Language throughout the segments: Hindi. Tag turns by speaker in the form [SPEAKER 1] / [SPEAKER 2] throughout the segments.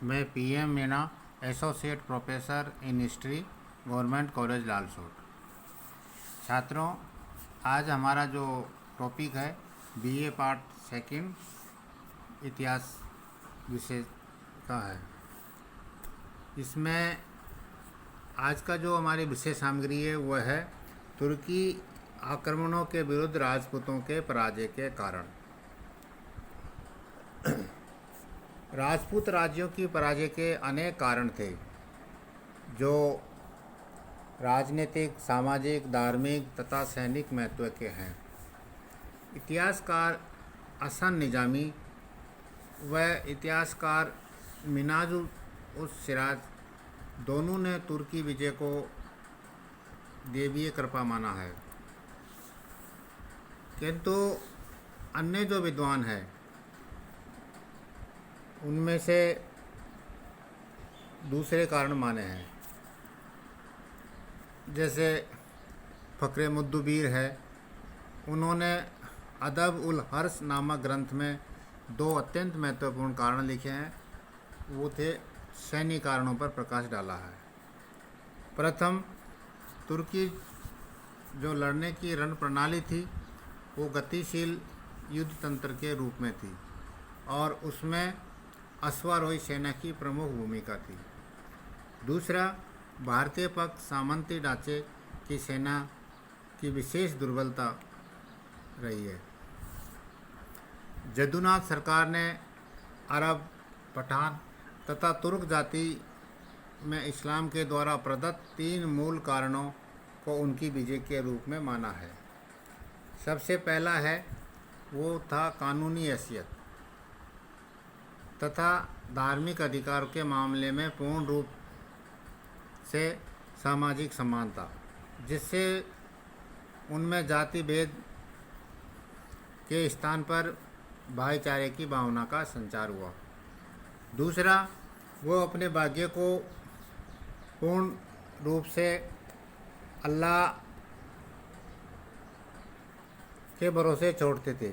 [SPEAKER 1] मैं PM Meena, associate professor in history, government college Lalsot. छात्रों, आज हमारा जो टॉपिक है BA पार्ट सेकंड, इतिहास विषय का है। इसमें आज का जो हमारी विषय सामग्री है वह है तुर्की आक्रमणों के विरुद्ध राजपूतों के पराजय के कारण। राजपूत राज्यों की पराजय के अनेक कारण थे, जो राजनीतिक, सामाजिक, धार्मिक तथा सैनिक महत्व के हैं। इतिहासकार हसन निजामी व इतिहासकार मिनाजुल उस सिराज दोनों ने तुर्की विजय को देवीय कृपा माना है, किंतु अन्य जो विद्वान हैं उनमें से दूसरे कारण माने हैं। जैसे फ़क्रे मुद्दुबीर है, उन्होंने अदब उल हर्स नामक ग्रंथ में दो अत्यंत महत्वपूर्ण कारण लिखे हैं। वो थे सैन्य कारणों पर प्रकाश डाला है। प्रथम, तुर्की जो लड़ने की रण प्रणाली थी वो गतिशील युद्ध तंत्र के रूप में थी और उसमें अश्वारोही सेना की प्रमुख भूमिका थी। दूसरा, भारतीय पक्ष सामंती ढांचे की सेना की विशेष दुर्बलता रही है। जदुनाथ सरकार ने अरब, पठान तथा तुर्क जाति में इस्लाम के द्वारा प्रदत्त तीन मूल कारणों को उनकी विजय के रूप में माना है। सबसे पहला है वो था कानूनी हैसियत तथा धार्मिक अधिकार के मामले में पूर्ण रूप से सामाजिक समानता, जिससे उनमें जाति भेद के स्थान पर भाईचारे की भावना का संचार हुआ। दूसरा, वो अपने भाग्य को पूर्ण रूप से अल्लाह के भरोसे छोड़ते थे।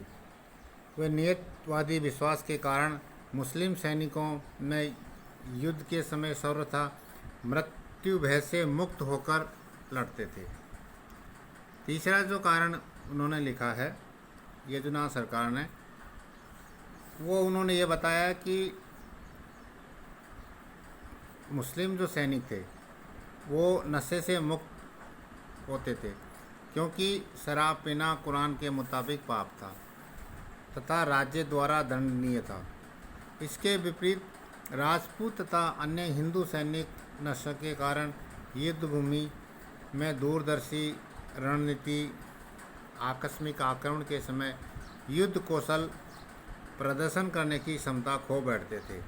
[SPEAKER 1] वे नियतवादी विश्वास के कारण मुस्लिम सैनिकों में युद्ध के समय सर्वथा मृत्यु भय से मुक्त होकर लड़ते थे। तीसरा जो कारण उन्होंने लिखा है यदुनाथ सरकार ने, वो उन्होंने ये बताया कि मुस्लिम जो सैनिक थे वो नशे से मुक्त होते थे, क्योंकि शराब पीना कुरान के मुताबिक पाप था तथा राज्य द्वारा दंडनीय था। इसके विपरीत राजपूत तथा अन्य हिंदू सैनिक नशे के कारण युद्ध भूमि में दूरदर्शी रणनीति, आकस्मिक आक्रमण के समय युद्ध कौशल प्रदर्शन करने की क्षमता खो बैठते थे।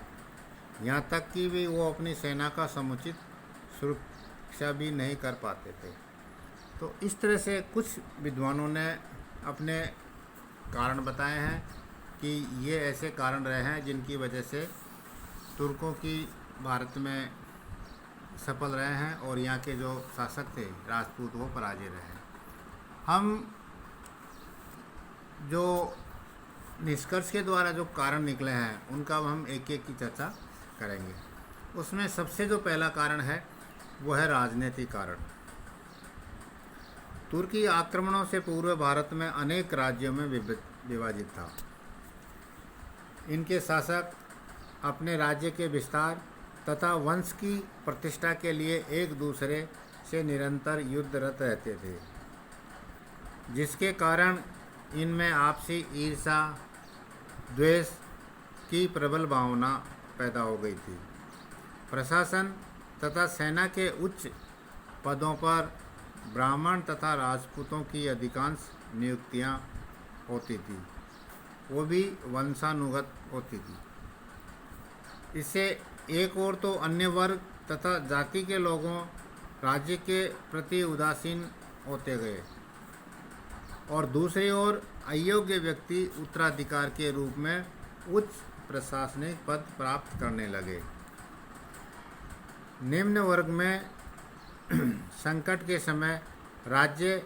[SPEAKER 1] यहाँ तक कि वे वो अपनी सेना का समुचित सुरक्षा भी नहीं कर पाते थे। तो इस तरह से कुछ विद्वानों ने अपने कारण बताए हैं कि ये ऐसे कारण रहे हैं जिनकी वजह से तुर्कों की भारत में सफल रहे हैं और यहाँ के जो शासक थे राजपूत वो पराजय रहे हैं। हम जो निष्कर्ष के द्वारा जो कारण निकले हैं उनका हम एक एक की चर्चा करेंगे। उसमें सबसे जो पहला कारण है वो है राजनीतिक कारण। तुर्की आक्रमणों से पूर्व भारत में अनेक राज्यों में विभाजित था। इनके शासक अपने राज्य के विस्तार तथा वंश की प्रतिष्ठा के लिए एक दूसरे से निरंतर युद्धरत रहते थे, जिसके कारण इनमें आपसी ईर्ष्या, द्वेष की प्रबल भावना पैदा हो गई थी। प्रशासन तथा सेना के उच्च पदों पर ब्राह्मण तथा राजपूतों की अधिकांश नियुक्तियां होती थी, वो भी वंशानुगत होती थी। इससे एक और तो अन्य वर्ग तथा जाति के लोगों राज्य के प्रति उदासीन होते गए और दूसरी ओर अयोग्य व्यक्ति उत्तराधिकार के रूप में उच्च प्रशासनिक पद प्राप्त करने लगे। निम्न वर्ग में संकट के समय राज्य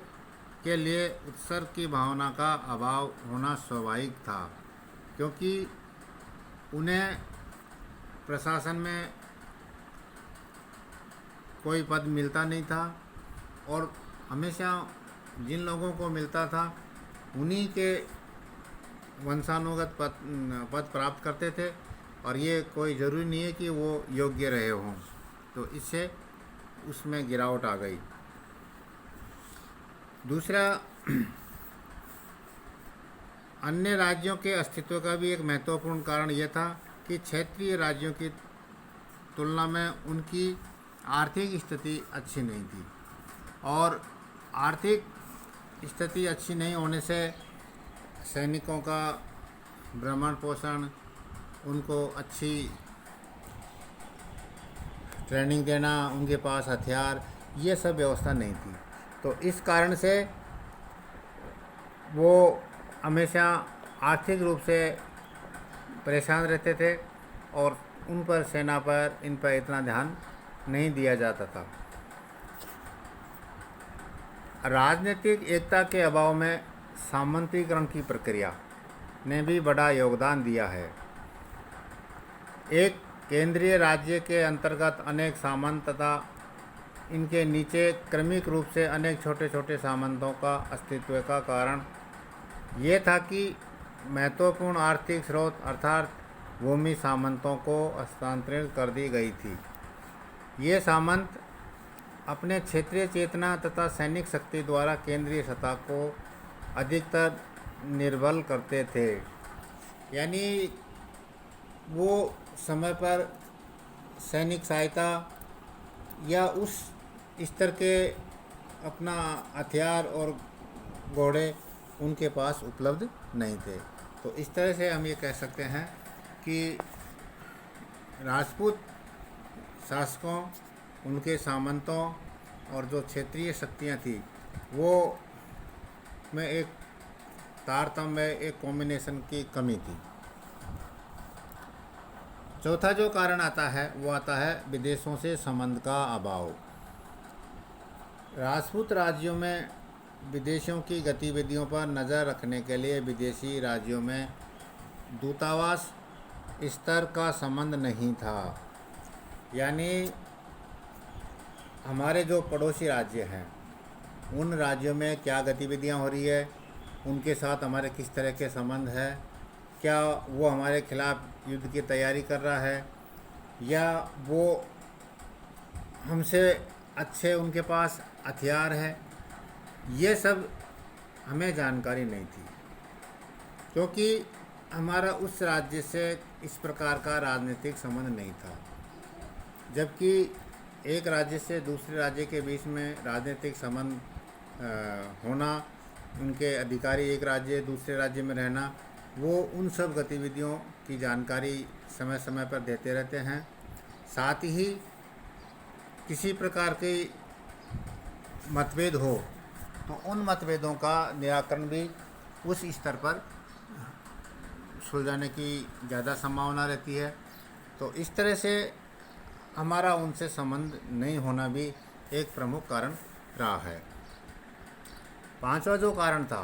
[SPEAKER 1] के लिए उत्सर्ग की भावना का अभाव होना स्वाभाविक था, क्योंकि उन्हें प्रशासन में कोई पद मिलता नहीं था और हमेशा जिन लोगों को मिलता था उन्हीं के वंशानुगत पद प्राप्त करते थे और ये कोई ज़रूरी नहीं है कि वो योग्य रहे हों। तो इससे उसमें गिरावट आ गई। दूसरा, अन्य राज्यों के अस्तित्व का भी एक महत्वपूर्ण कारण यह था कि क्षेत्रीय राज्यों की तुलना में उनकी आर्थिक स्थिति अच्छी नहीं थी और आर्थिक स्थिति अच्छी नहीं होने से सैनिकों का भ्रमण पोषण, उनको अच्छी ट्रेनिंग देना, उनके पास हथियार, ये सब व्यवस्था नहीं थी। तो इस कारण से वो हमेशा आर्थिक रूप से परेशान रहते थे और उन पर, सेना पर, इन पर इतना ध्यान नहीं दिया जाता था। राजनीतिक एकता के अभाव में सामंतीकरण की प्रक्रिया ने भी बड़ा योगदान दिया है। एक केंद्रीय राज्य के अंतर्गत अनेक सामंत तथा इनके नीचे क्रमिक रूप से अनेक छोटे छोटे सामंतों का अस्तित्व का कारण ये था कि महत्वपूर्ण आर्थिक स्रोत अर्थात भूमि सामंतों को हस्तांतरित कर दी गई थी। ये सामंत अपने क्षेत्रीय चेतना तथा सैनिक शक्ति द्वारा केंद्रीय सत्ता को अधिकतर निर्बल करते थे। यानी वो समय पर सैनिक सहायता या उस स्तर के अपना हथियार और घोड़े उनके पास उपलब्ध नहीं थे। तो इस तरह से हम ये कह सकते हैं कि राजपूत शासकों, उनके सामंतों और जो क्षेत्रीय शक्तियाँ थी वो में एक तारतम्य, एक कॉम्बिनेशन की कमी थी। चौथा जो कारण आता है वो आता है विदेशों से संबंध का अभाव। राजपूत राज्यों में विदेशों की गतिविधियों पर नज़र रखने के लिए विदेशी राज्यों में दूतावास स्तर का संबंध नहीं था। यानी हमारे जो पड़ोसी राज्य हैं उन राज्यों में क्या गतिविधियां हो रही है, उनके साथ हमारे किस तरह के संबंध है, क्या वो हमारे खिलाफ युद्ध की तैयारी कर रहा है या वो हमसे अच्छे उनके पास हथियार है, ये सब हमें जानकारी नहीं थी क्योंकि हमारा उस राज्य से इस प्रकार का राजनीतिक संबंध नहीं था। जबकि एक राज्य से दूसरे राज्य के बीच में राजनीतिक संबंध होना, उनके अधिकारी एक राज्य दूसरे राज्य में रहना, वो उन सब गतिविधियों की जानकारी समय समय पर देते रहते हैं। साथ ही किसी प्रकार के मतभेद हो तो उन मतभेदों का निराकरण भी उस स्तर पर सुलझाने की ज़्यादा संभावना रहती है। तो इस तरह से हमारा उनसे संबंध नहीं होना भी एक प्रमुख कारण रहा है। पांचवा जो कारण था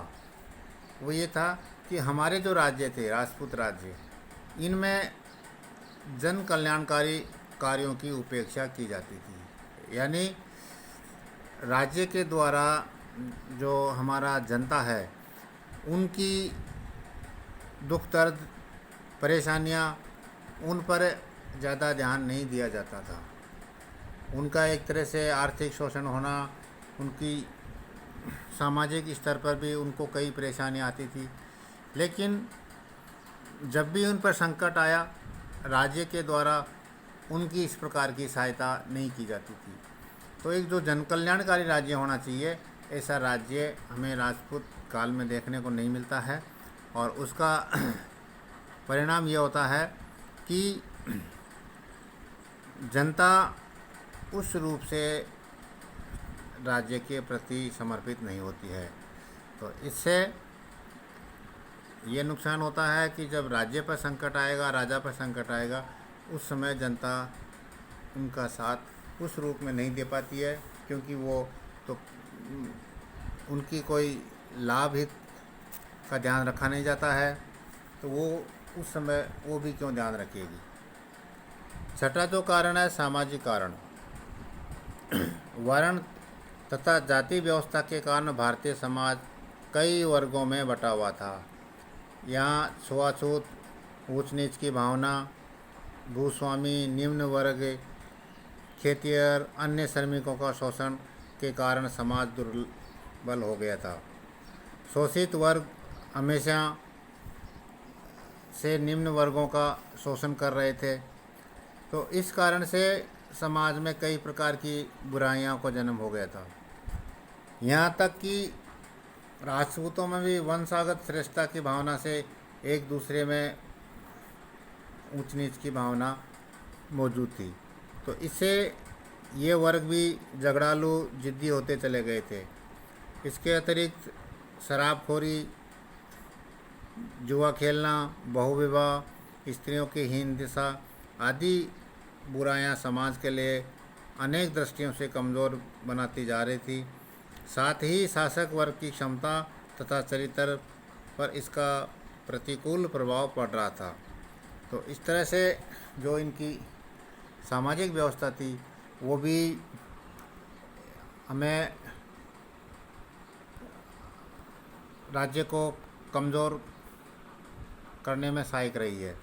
[SPEAKER 1] वो ये था कि हमारे जो राज्य थे, राजपूत राज्य, इनमें जन कल्याणकारी कार्यों की उपेक्षा की जाती थी। यानी राज्य के द्वारा जो हमारा जनता है उनकी दुख दर्द, परेशानियां, उन पर ज़्यादा ध्यान नहीं दिया जाता था। उनका एक तरह से आर्थिक शोषण होना, उनकी सामाजिक स्तर पर भी उनको कई परेशानियां आती थी। लेकिन जब भी उन पर संकट आया, राज्य के द्वारा उनकी इस प्रकार की सहायता नहीं की जाती थी। तो एक जो जन कल्याणकारी राज्य होना चाहिए, ऐसा राज्य हमें राजपूत काल में देखने को नहीं मिलता है और उसका परिणाम ये होता है कि जनता उस रूप से राज्य के प्रति समर्पित नहीं होती है। तो इससे ये नुकसान होता है कि जब राज्य पर संकट आएगा, राजा पर संकट आएगा, उस समय जनता उनका साथ उस रूप में नहीं दे पाती है क्योंकि वो तो उनकी कोई लाभ हित का ध्यान रखा नहीं जाता है। तो वो उस समय वो भी क्यों ध्यान रखेगी। छठा जो कारण है सामाजिक कारण। वर्ण तथा जाति व्यवस्था के कारण भारतीय समाज कई वर्गों में बटा हुआ था। यहाँ छुआछूत, ऊंच नीच की भावना, भूस्वामी, निम्न वर्ग, खेतिहर, अन्य श्रमिकों का शोषण के कारण समाज दुर्बल हो गया था। शोषित वर्ग हमेशा से निम्न वर्गों का शोषण कर रहे थे, तो इस कारण से समाज में कई प्रकार की बुराइयों को जन्म हो गया था। यहाँ तक कि राजपूतों में भी वंशागत श्रेष्ठता की भावना से एक दूसरे में ऊंच नीच की भावना मौजूद थी। तो इससे ये वर्ग भी झगड़ालू, जिद्दी होते चले गए थे। इसके अतिरिक्त शराबखोरी, जुआ खेलना, बहुविवाह, स्त्रियों की हीन दिशा आदि बुराइयां समाज के लिए अनेक दृष्टियों से कमज़ोर बनाती जा रही थी। साथ ही शासक वर्ग की क्षमता तथा चरित्र पर इसका प्रतिकूल प्रभाव पड़ रहा था। तो इस तरह से जो इनकी सामाजिक व्यवस्था थी वो भी हमें राज्य को कमज़ोर करने में सहायक रही है।